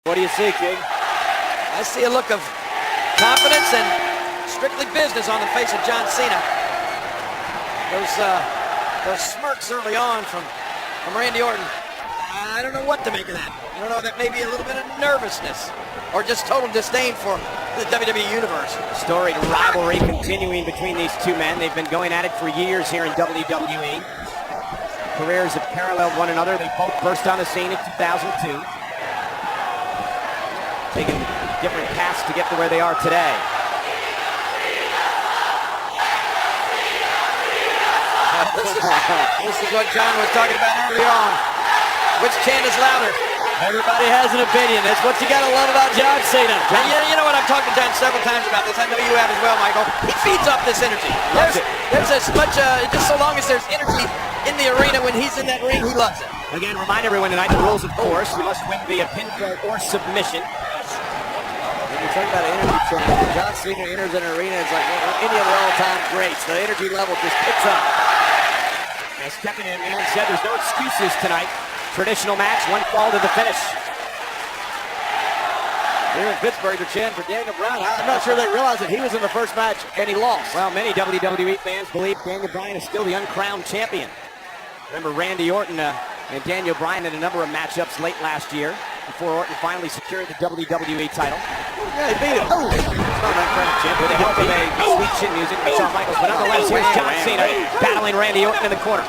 What do you see, King? I see a look of confidence and strictly business on the face of John Cena. Those smirks early on from Randy Orton. I don't know what to make of that. I don't know, that may be a little bit of nervousness or just total disdain for the WWE Universe. Storied rivalry continuing between these two men. They've been going at it for years here in WWE. Careers have paralleled one another. They both burst on the scene in 2002. Taking different paths to get to where they are today. This is what John was talking about earlier on. Which chant is louder? Everybody has an opinion. That's what you gotta love about John Cena. And you know what? I've talked to John several times about this. I know you have as well, Michael. He feeds off this energy. There's as much, just so long as there's energy in the arena when he's in that ring, he loves it. Again, remind everyone tonight the rules, of course. You must win via pinfall or submission. When you talk about energy training, when John Cena enters an arena, it's like any of the all-time greats. The energy level just picks up. Now stepping in, Aaron said there's no excuses tonight. Traditional match, one fall to the finish. Here in Pittsburgh, they're chanting for Daniel Bryan. I'm not sure they realize that he was in the first match and he lost. Well, many WWE fans believe Daniel Bryan is still the uncrowned champion. Remember Randy Orton and Daniel Bryan in a number of matchups late last year before Orton finally secured the WWE title. Yeah, he beat him. Oh, it's not an uncrowned champion. With the help of a sweet chin music by Shawn Michaels. But nonetheless, here's John Cena battling Randy Orton in the corner.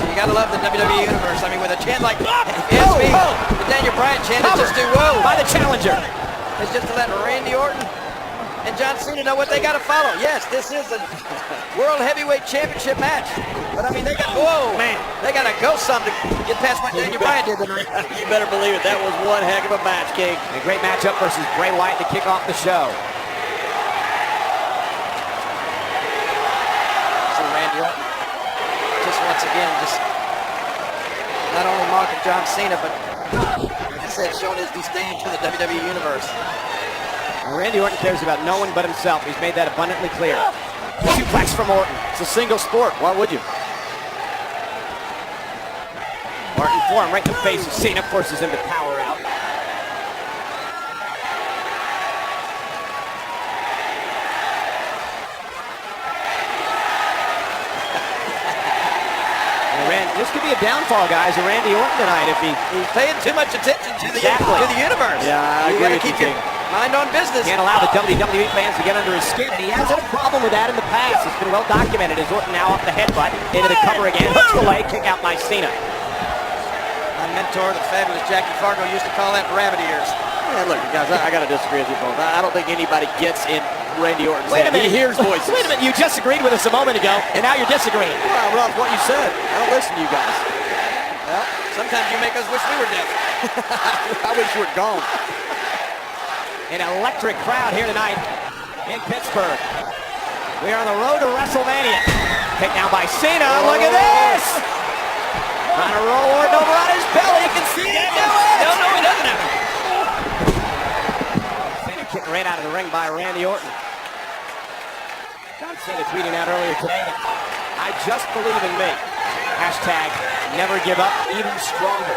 You gotta love the WWE Universe. I mean, with a chant like, if you ask me, the Daniel Bryan chant is just do whoa. By the challenger. It's just to let Randy Orton and John Cena know what they gotta follow. Yes, this is a World Heavyweight Championship match. But I mean, they got, whoa, man, they gotta go some to get past what Daniel Bryan did tonight. You better believe it. That was one heck of a match, King. A great matchup versus Bray Wyatt to kick off the show. So Randy Orton, just once again, just not only mocking John Cena, but like I said, showing his disdain to the WWE Universe. Randy Orton cares about no one but himself. He's made that abundantly clear. Suplex from Orton. It's a single sport. Why would you? Orton form right in the face of Cena, forces him to power out. This could be a downfall, guys, of Randy Orton tonight if he's paying too much attention to the universe. Yeah, you gotta keep your mind on business. Can't allow the WWE fans to get under his skin, and he has had a problem with that in the past. It's been well documented as Orton now off the headbutt, into the cover again, hooks the leg, kick out by Cena. My mentor, the fabulous Jackie Fargo, used to call that rabbit ears. Yeah, look, guys, I gotta disagree with you both. I don't think anybody gets in Randy Orton's head. He hears voices. Wait a minute, you just agreed with us a moment ago, and now you're disagreeing. Well, Rob, what you said. I don't listen to you guys. Well, sometimes you make us wish we were deaf. I wish you were gone. An electric crowd here tonight in Pittsburgh. We are on the road to WrestleMania. Taken down by Cena. Oh. Look at this! Trying to roll Orton over on his belly. You can see him do it! No, he doesn't have it. Cena kicked right out of the ring by Randy Orton. John Cena tweeting out earlier today that I just believe in me. Hashtag never give up, even stronger.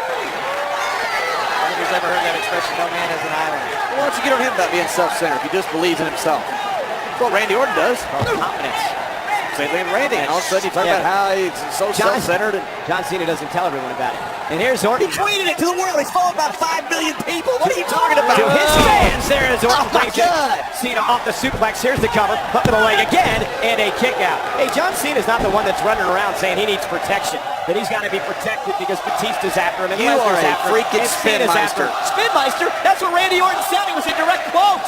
Nobody's ever heard that expression, no man is an island. Well, why don't you get on him about being self-centered if he just believes in himself? That's what Randy Orton does. Confidence. Same thing with Randy. And all of a sudden you talk about how he's so self-centered. John Cena doesn't tell everyone about it. And here's Orton. He tweeted it to the world. He's followed by 5 million people. What are you talking about? To his fans, there is Orton. Oh my God. Cena off the suplex. Here's the cover. Hook to the leg again. And a kick out. Hey, John Cena's not the one that's running around saying he needs protection. That he's got to be protected because Batista's after him. And you are a freaking Spinmeister. Spinmeister? That's what Randy Orton said. He was a direct quote.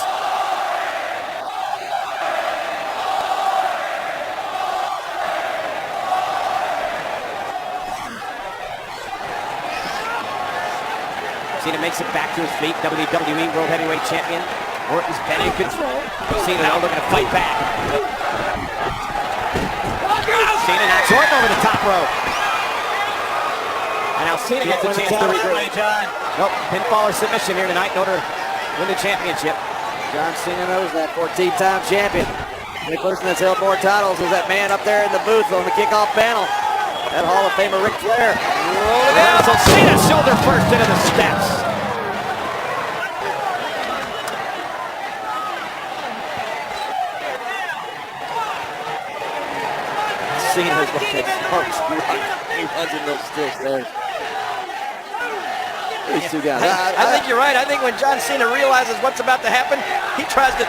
Cena makes it back to his feet. WWE World Heavyweight Champion. Orton's been in control. Cena now looking to fight back. Cena knocks Orton over the top rope. And now Cena gets a chance to regroup. Nope, pinfall or submission here tonight in order to win the championship. John Cena knows that, 14-time champion. The only person that's held more titles is that man up there in the booth on the kickoff panel. That Hall of Famer Ric Flair. Roll it down. So Cena shoulder first into the steps. Cena's looking smokes. He runs in those sticks there. These two guys. I think you're right. I think when John Cena realizes what's about to happen, he tries to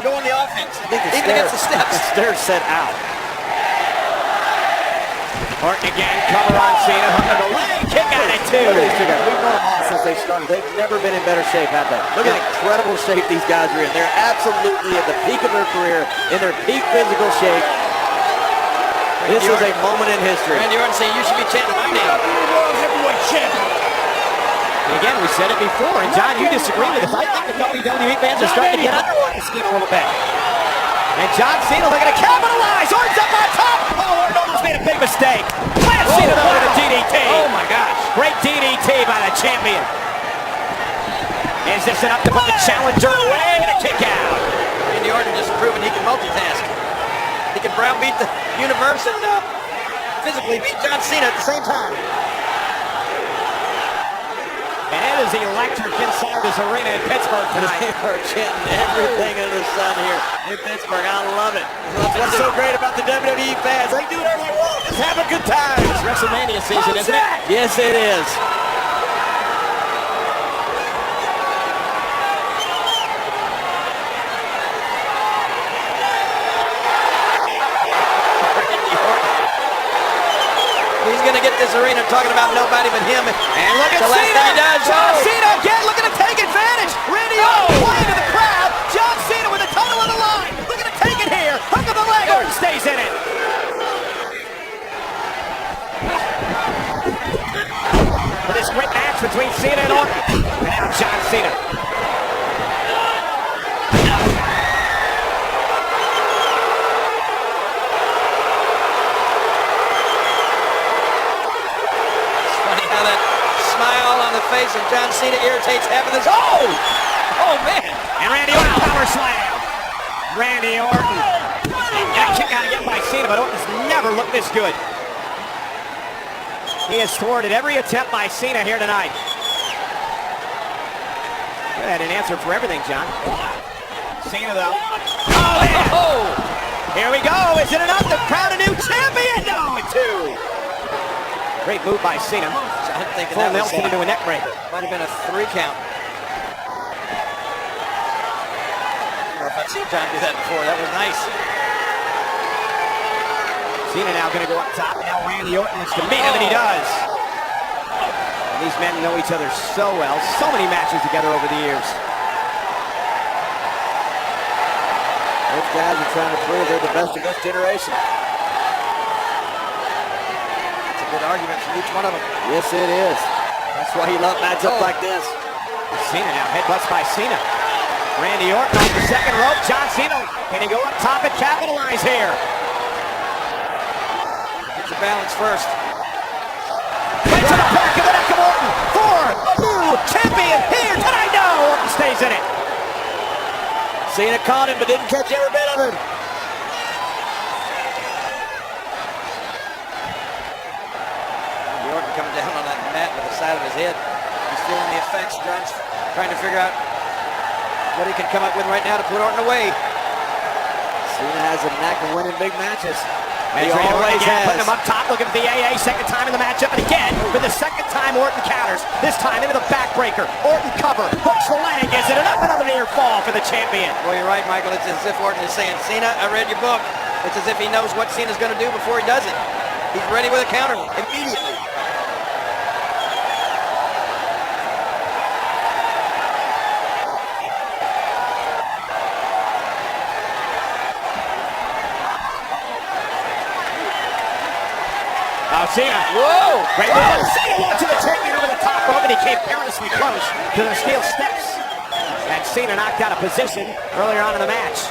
go on the offense. I think even against the steps. The stairs set out. Orton again, cover on Cena, hooking the leg, kick out at two. Look at these two guys. We've known them all since they started. They've never been in better shape, have they? Look at the incredible shape these guys are in. They're absolutely at the peak of their career, in their peak physical shape. This is a moment in history. Randy Orton saying, you should be chanting my name. World Heavyweight Champion. Again, we said it before, and John, you disagree with us. I think the WWE fans are starting to get under Orton's skin a little bit. And John Cena looking to capitalize. Orton's up on top. Oh, Orton almost made a big mistake. Plants Cena though with a DDT. Oh my gosh. Great DDT by the champion. Is this enough to put the challenger away? And a kick out. Randy Orton just proving he can multitask. He can browbeat the universe and physically beat John Cena at the same time. And it is electric inside this arena in Pittsburgh tonight. They are chanting everything under the sun here in Pittsburgh. I love it. That's what's so great about the WWE fans. They do whatever they want. Just have a good time. It's WrestleMania season, isn't it? Yes, it is. He's going to get this arena talking about nobody but him. And look at the last Cena. thing he does. John Cena again looking to take advantage. Randy Orton playing to the crowd. John Cena with a title on the line. Looking to take it here. Hook of the leg. Orton stays in it. For this great match between Cena and Orton. And now John Cena. Face and John Cena irritates half of this. Oh man! And Randy Orton power slam. Randy Orton. And a kick out again by Cena, but Orton's never looked this good. He has thwarted every attempt by Cena here tonight. You had an answer for everything, John. Cena though. Oh man! Oh! Here we go. Is it enough to crown a new champion? No, two. Great move by Cena. I'm thinking Full that Nelson into a neck breaker. Might have been a 3 count. I don't know if I've seen John do that before. That was nice. Cena now going to go up top. Now Randy Orton wants to meet him, and he does. And these men know each other so well. So many matches together over the years. Those guys are trying to prove they're the best of this generation. Good argument from each one of them. Yes, it is. That's why you love matchups like this. Cena now headbutts by Cena. Randy Orton on the second rope. John Cena, can he go up top and capitalize here? Get the balance first. Right to the back of the neck of Orton for a new champion here tonight. No, Orton stays in it. Cena caught him but didn't catch every bit of him. Coming down on that mat with the side of his head. He's feeling the effects. John's trying to figure out what he can come up with right now to put Orton away. Cena has a knack of winning big matches. He always has. Putting him up top, looking at the AA, second time in the matchup, and again, for the second time, Orton counters. This time into the backbreaker. Orton cover, hooks the leg. Is it enough? Another near fall for the champion. Well, you're right, Michael. It's as if Orton is saying, Cena, I read your book. It's as if he knows what Cena's going to do before he does it. He's ready with a counter immediately. Cena. Whoa! Great move. Cena launching the champion over the top rope, and he came perilously close to the steel steps. And Cena knocked out of position earlier on in the match.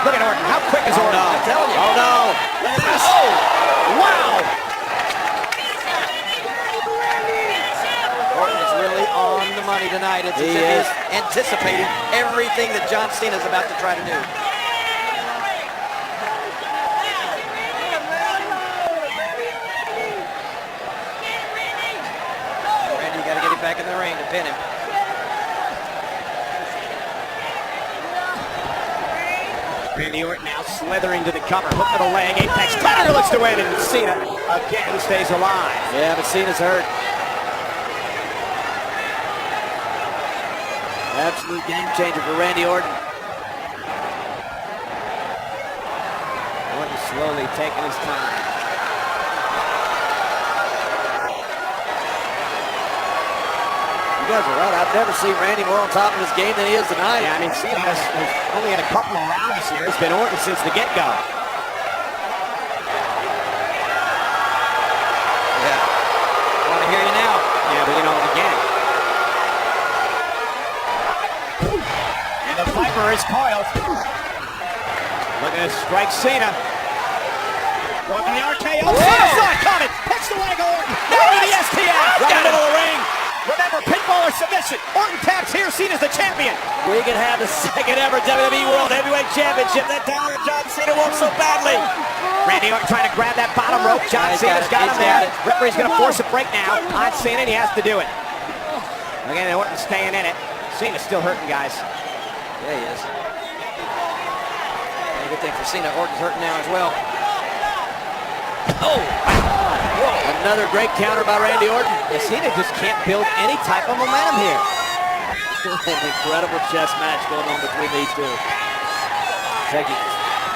Look at Orton. How quick is Orton? No. I'm telling you. Oh, no. Look at this. Oh, wow. Orton is really on the money tonight. It's as if he's anticipating everything that John Cena is about to try to do. Randy, you got to get him back in the ring to pin him. Randy Orton now slithering to the cover. Hook to the leg. Apex Predator looks to win, and Cena again stays alive. Yeah, but Cena's hurt. Absolute game changer for Randy Orton. Orton slowly taking his time. You guys are right. I've never seen Randy more on top of his game than he is tonight. Yeah, I mean, Cena has only had a couple of rounds here. It's been Orton since the get-go. Yeah. I want to hear you now. Yeah, but you know, again. And the Viper is coiled. Look at this strike, Cena. Going for the RKO. Cena saw it coming. Picks the leg of Orton. Now to the STF. Right in the middle of the ring. Remember, pinfall or submission. Orton taps here. Cena's the champion. We can have the second ever WWE World Heavyweight Championship that Tyler John Cena wants so badly. Randy Orton trying to grab that bottom rope. John Cena's got him there. Referee's going to force a break now on Cena, and he has to do it. Again, Orton's staying in it. Cena's still hurting, guys. Yeah, he is. And a good thing for Cena. Orton's hurting now as well. Oh! Whoa. Another great counter by Randy Orton. Yeah, Cena just can't build any type of momentum here. An incredible chess match going on between these two.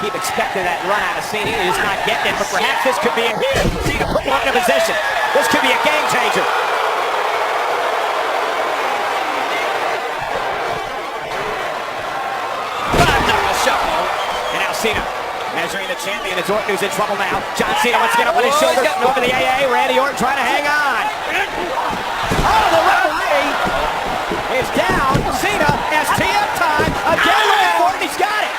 Keep expecting that run out of Cena. He's not getting it, but perhaps this could be a hit. Cena put Orton in position. This could be a game changer. And now Cena measuring the champion as Orton, who's in trouble now. John Cena wants to get up on his shoulder. Over the AA. Randy Orton trying to hang on. Oh, the referee is down. Cena, STF time. Again, looking for it. He's got it.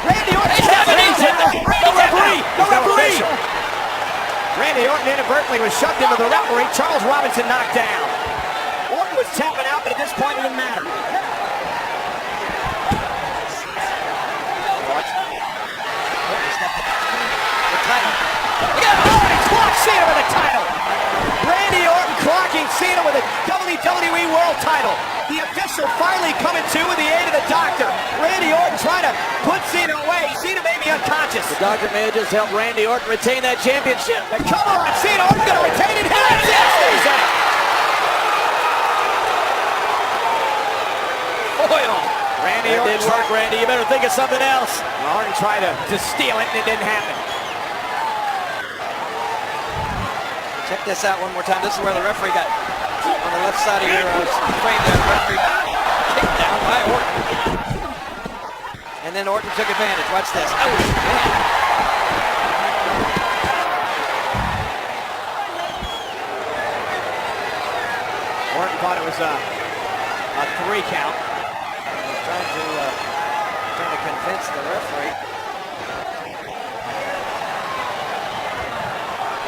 Randy Orton. No referee. No referee. Randy Orton inadvertently was shoved into the referee. Charles Robinson knocked down. Orton was tapping out, but at this point it didn't matter. Cena with a title. Randy Orton clocking Cena with a WWE World title. The official finally coming to with the aid of the doctor. Randy Orton trying to put Cena away. Cena may be unconscious. The doctor may have just helped Randy Orton retain that championship. And come on, Cena Orton's going to retain it. Oil. Randy Orton didn't work, Randy. You better think of something else. Orton tried to steal it, and it didn't happen. Check this out one more time. This is where the referee got on the left side of your frame there. Referee kicked down by Orton. And then Orton took advantage. Watch this. Oh, man. Orton thought it was a 3 count. Trying to convince the referee.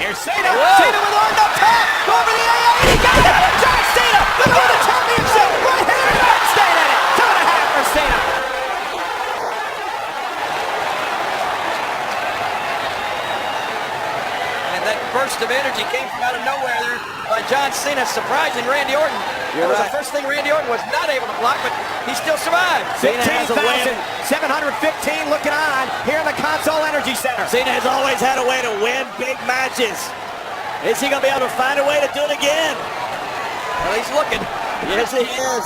Here's Cena. Cena with Orton up top. Go over the AA. He got it. John Cena. Look at the championship. Right here. Orton staying in it. 2.5 for Cena. And that burst of energy came from out of nowhere there by John Cena, surprising Randy Orton. That was the first thing Randy Orton was not able to block, but he still survived. 15,715 looking on here in the Console Energy Center. Cena has always had a way to win big matches. Is he going to be able to find a way to do it again? Well, he's looking. Yes, he is.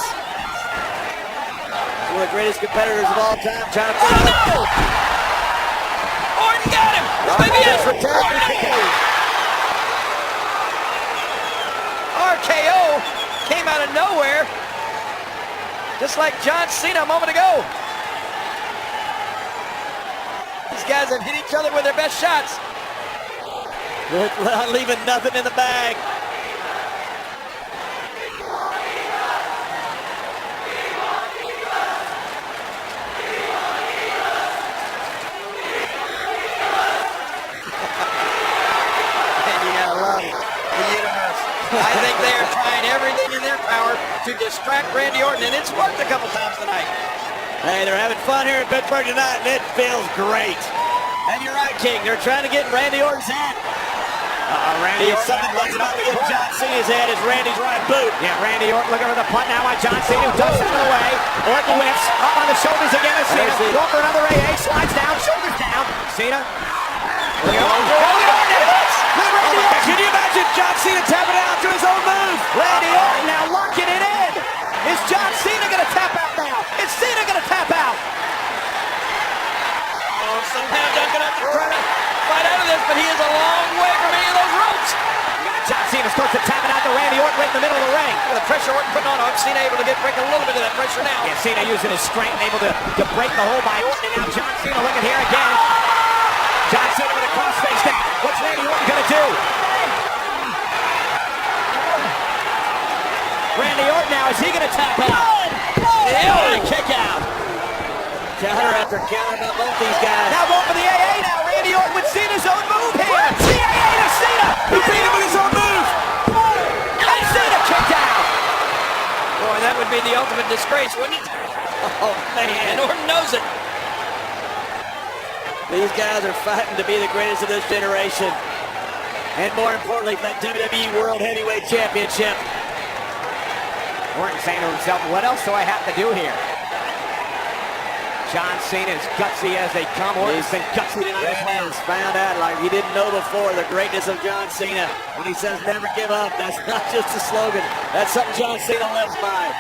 One of the greatest competitors of all time. Trying to no! Orton got him! Maybe it's RKO came out of nowhere, just like John Cena a moment ago. These guys have hit each other with their best shots. Not leaving nothing in the bag. I think they are trying everything in their power to distract Randy Orton, and it's worked a couple times tonight. Hey, they're having fun here in Pittsburgh tonight, and it feels great. And you're right, King. They're trying to get Randy Orton's head. Randy It's Orton. something that's about to get John Cena's head is Randy's right boot. Yeah, Randy Orton looking for the punt now by John Cena, who ducks out of the way. Orton whips up on the shoulders again of Cena. Going for another AA, slides down, shoulders down. Cena. Can you imagine John Cena tapping out to his own move? Randy Orton now locking it in. Is John Cena going to tap out now? Is Cena going to tap out? Oh, somehow John's going to have to try to fight out of this, but he is a long way from any of those ropes. John Cena starts to tap it out to Randy Orton right in the middle of the ring. Look at the pressure Orton putting on him. Cena able to break a little bit of that pressure now. Yeah, Cena using his strength, able to break the hold by Orton. And now John Cena looking here again. John Cena with a crossface down. What's Randy Orton going to do? Randy Orton now, is he going to tap out? Yeah, kick out. Counter after counter about both these guys. Now going for the AA now. Randy Orton with Cena's own move here. The AA to Cena. He beat him with his own move. And Cena kicked out. Boy, that would be the ultimate disgrace, wouldn't it? Oh, man. And Orton knows it. These guys are fighting to be the greatest of this generation. And more importantly, for that WWE World Heavyweight Championship. Orton saying to himself, what else do I have to do here? John Cena, as gutsy as they come. Orton's been gutsy tonight as well. Found out like he didn't know before the greatness of John Cena. When he says never give up, that's not just a slogan. That's something John Cena lives by.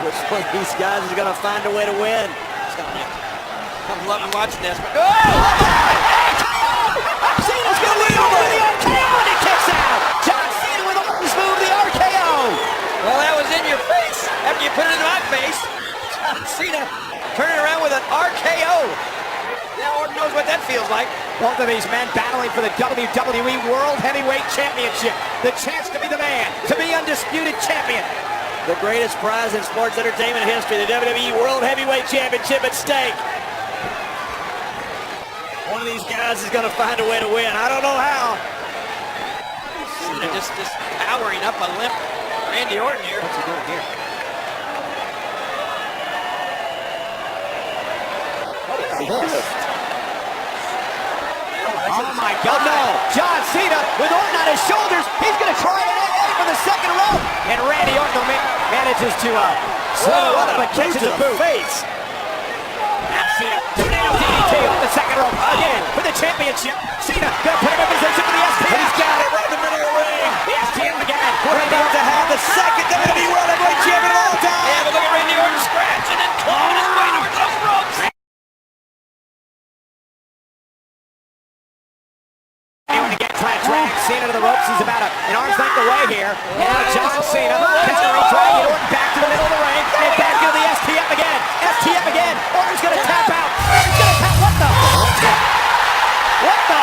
Which one of these guys is going to find a way to win? I'm loving watching this. But Cena's going to lead over the RKO and he kicks out. John Cena with Orton's move, the RKO. well, that was in your face. After you put it in my face, John Cena turning around with an RKO. Now Orton knows what that feels like. Both of these men battling for the WWE World Heavyweight Championship. The chance to be the man, to be undisputed champion. The greatest prize in sports entertainment history, the WWE World Heavyweight Championship at stake. One of these guys is going to find a way to win. I don't know how. Cena just powering up a limp Randy Orton here. What's he doing here? Oh my God, no. John Cena with Orton on his shoulders. He's going to try an AA for the second rope. And Randy Orton manages to slow up but catches the boot. Face. Now Cena, tornado DDT on the second rope again for the championship. Cena going to put him in position for the STM. He's got it right in the middle of the ring. The STM again. We're about to have the second WWE World Heavyweight Champion of all time. Yeah, but look at Randy Orton scratching and clawing his way towards those ropes. Trying to drag Cena to the ropes. He's about an arm's length away here. And now John Cena countering, dragging Orton back to the middle of the ring. And back into the STF again. STF again. Orton's going to tap out. Orton's going to tap. What the? What the?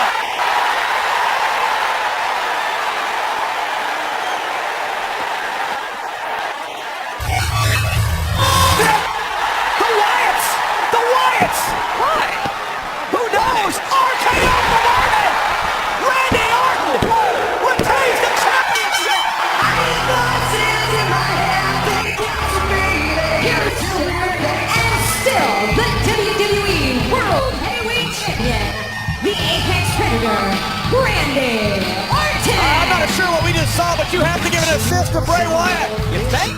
The Wyatts! The Wyatts! Why? Who knows? RKO from Orton! Randy Orton retains the championship! And still the WWE World Heavyweight Champion, the Apex Predator, Randy Orton. I'm not sure what we just saw, but you have to give an assist to Bray Wyatt. You think?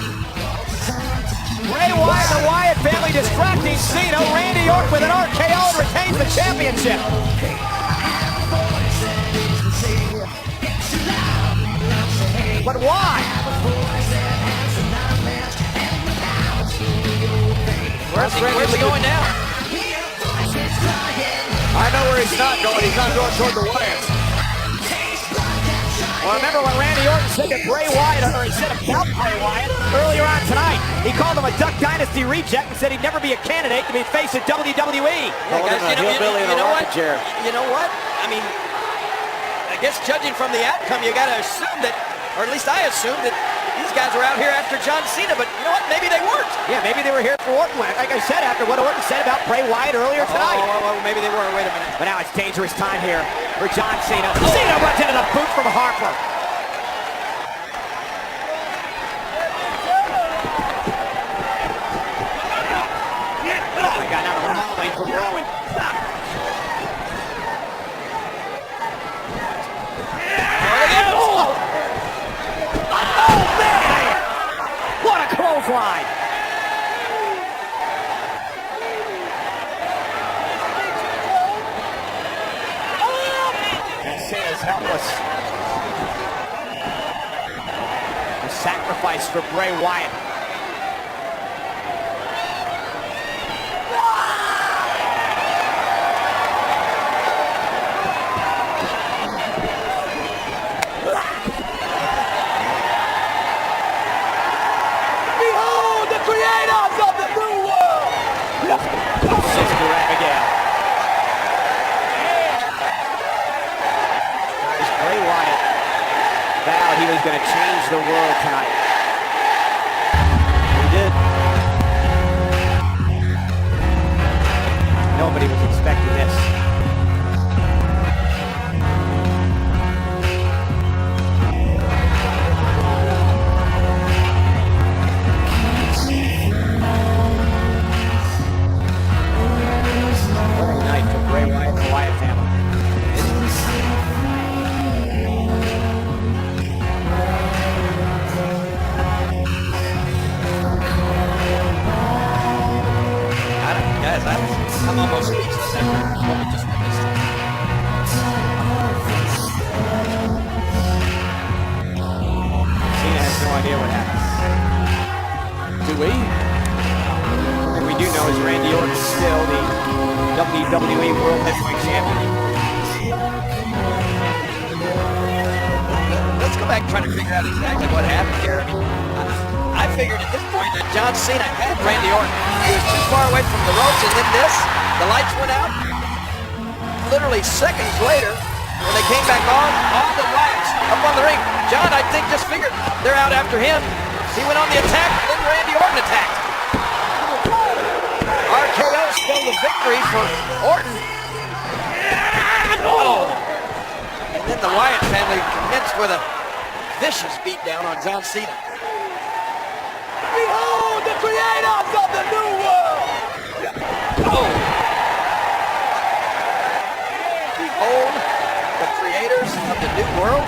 Bray Wyatt, the Wyatt family distracting Cena. Randy Orton with an RKO and retains the championship. But why? Where's he going now? I know where he's not going. He's not going toward the Wyatts. Well, remember when Randy Orton said to Bray Wyatt, or he said about Bray Wyatt earlier on tonight, he called him a Duck Dynasty reject and said he'd never be a candidate to be face of WWE. Called him a hillbilly in a rocking chair. You know what? I mean, I guess judging from the outcome, you got to assume that, or at least I assume that these guys were out here after John Cena, but you know what? Maybe they weren't. Yeah, maybe they were here for Orton. Like I said, after what Orton said about Bray Wyatt earlier tonight. Oh, maybe they were. Wait a minute. But now it's dangerous time here for John Cena. Cena runs into the boot from Harper. Oh my God, now the from Rowan. helpless. A sacrifice for Bray Wyatt. Behold the creators of the new world! Sister Abigail. Bray Wyatt vowed he was going to change the world tonight. He did. Nobody was expecting this. What a night for Bray Wyatt and the Wyatt family. Guys, I'm almost speechless after what we just witnessed. Cena has no idea what happened. Do we? What we do know is Randy Orton is still the WWE World Heavyweight Champion. Let's go back and try to figure out exactly what happened here. I figured at this point that John Cena had Randy Orton. He was too far away from the ropes, and then the lights went out. Literally seconds later, when they came back on, all the lights up on the ring. John, I think, just figured they're out after him. He went on the attack, and then Randy Orton attacked. RKO still the victory for Orton. Oh! And then the Wyatt family commenced with a vicious beatdown on John Cena. Behold the creators of the new world! Oh! Behold the creators of the new world?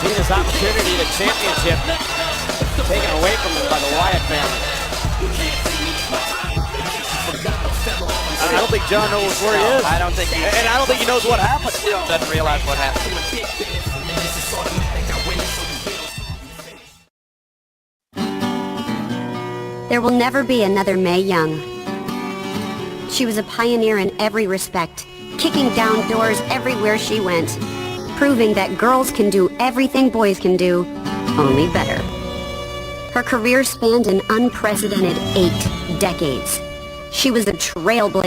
Cena's opportunity to championship taken away from him by the Wyatt family. I don't think John knows where he is. I don't think he is. And I don't think he knows what happened. He doesn't realize what happened. There will never be another Mae Young. She was a pioneer in every respect, kicking down doors everywhere she went, proving that girls can do everything boys can do, only better. Her career spanned an unprecedented 8 decades. She was a trailblazer.